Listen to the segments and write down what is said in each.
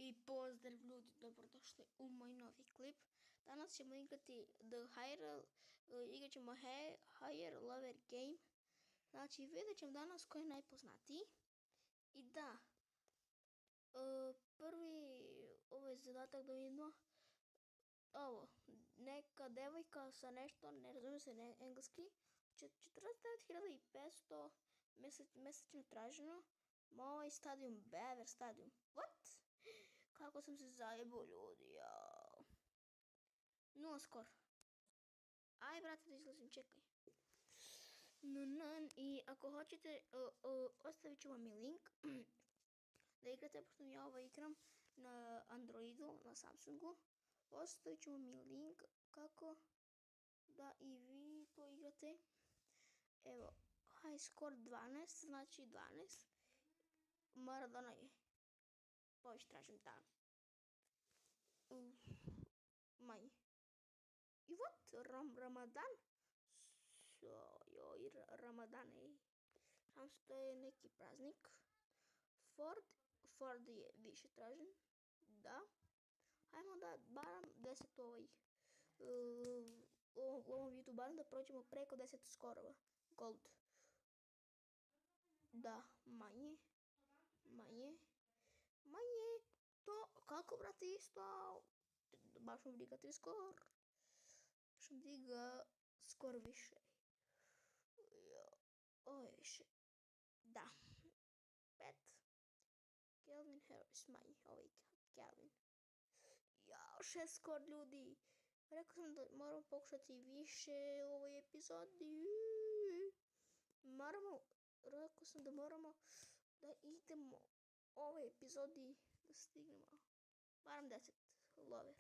I pozdrav ljudi, dobrodošli u moj novi klip. Danas ćemo igrati igrat ćemo Higher Lover Game. Znači vidjet ćemo danas koji je najpoznatiji. I da, prvi ovaj zadatak da vidimo. Ovo, neka devojka sa nešto, ne razumijem se engleski, 49.500 mjesečno traženo. Moj stadion, Bever stadion. What? Kako sam se zajebao ljudi, jao. 0 skor. Aj brate da izlazim, čekaj. I ako hoćete, ostavit ću vam i link da igrate, pošto ja ovo igram na Androidu, na Samsungu. Ostavit ću vam i link kako da i vi to igrate. Evo, high score 12, znači 12. Maradona je. Poviš tražim dan. Manje. I what? Ramadan? Joj, Ramadan je. Sam što je neki praznik. Ford je više tražen. Da. Hajmo da baram 10 u ovom videu baram da prođemo preko 10 skorova. Gold. Da, manje. To, kako brate isto? Baš vam diga 3 skor. Baš vam diga skor više. Ovo je više. Da. 5. Calvin Harris manje. Ovo je Calvin. Jao, 6 skor ljudi. Rekao sam da moramo pokušati više u ovoj epizodi. Rekao sam da moramo da idemo u ovoj epizodi da stignemo. Baram 10 lover.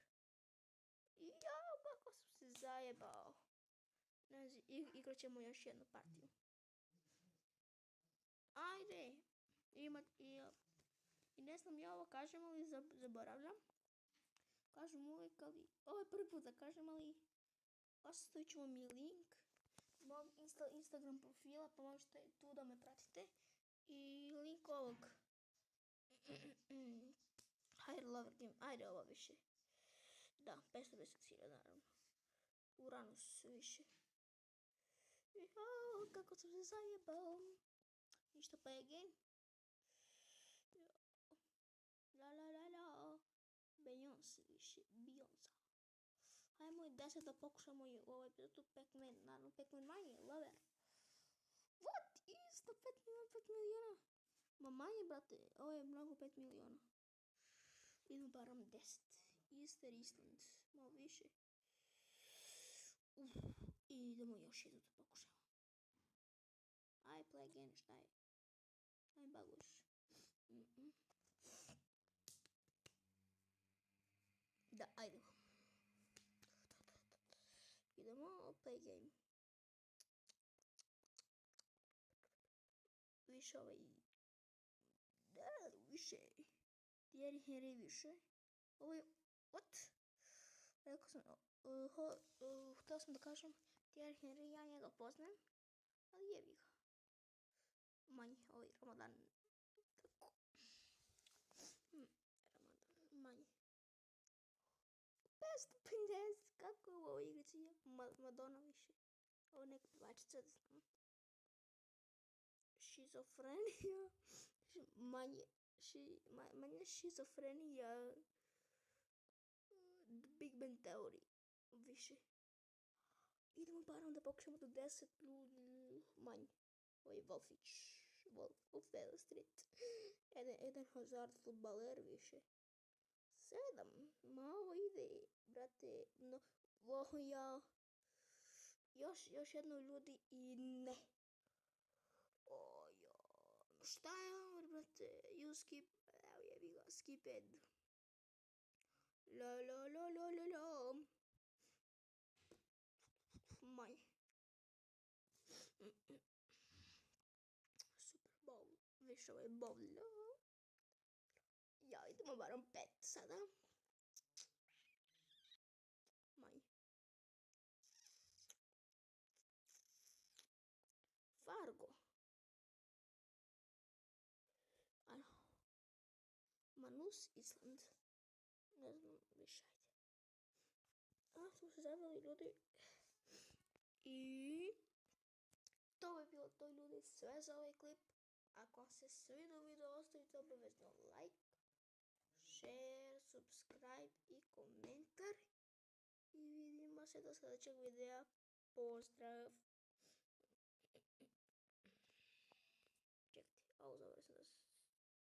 Jao, kako sam se zajebao. Ne znam, igrat ćemo još jednu partiju. Ajde. I ne znam ja ovo kažem, ali zaboravljam. Kažem uvijek, ali ovo je prvi put da kažem, ali ostavit ću vam i link mog Instagram profila, pa možete tu da me pratite. I link ovog Higher Lover Game, ajde ovo više. Da, 510.000 naravno. Uranus više. Jao, kako sam se zajebao. Ništa pa je game. La. Beyoncé više, Beyoncé. Hajmo i 10 da pokušamo i u ovoj epizodu Pac-Man, naravno Pac-Man manje, lover. What? Isto 5 miliona. Ma manje brate, ovo je mnogo 5 miliona. Idemo baram 10. Easter Island, malo više. I idemo još jednu da pokušamo. Aj, play again, šta je? Aj, baguš. Da, ajde. Idemo, play game. Više ovaj... Da, više. Thierry Henry više. Ovo je... What? Rekao sam... Htio sam da kažem Thierry Henry, ja njega poznam. Ali jebi ga. Manje, ovaj Ramadan. Tako. Ramadan, manje. 550, kako je u ovoj igrici? Madonna više. Ovo neka pevačica da znam. Šizofrenija. Manje šizofrenija. Big Bang Theory. Više. Idemo barem da pokušamo do 10 manje. Ovo je Wolfić. Wolf of Wall Street. Eden Hazard futbaler više. 7. Malo ide, brate. No, ja. Još jedno ljudi i ne. Ojo. Šta je ovo, brate? You skip. Evo jebi ga, skip ed. La. Manje. Super Bowl. Više ovo je bowl. Ja, idemo barom 5 sada. Manje. Fargo. Ano. Ma 0 plus Island. Ne znam više, ajde. A, smo se zabili ljudi. I to bi bilo to ljudi, sve za ovaj klip. Ako vam se svidio video, ostavite obavezno like, share, subscribe i komentar. I vidimo se do sljedećeg videa. Pozdrav! Čekajte, ovo završim.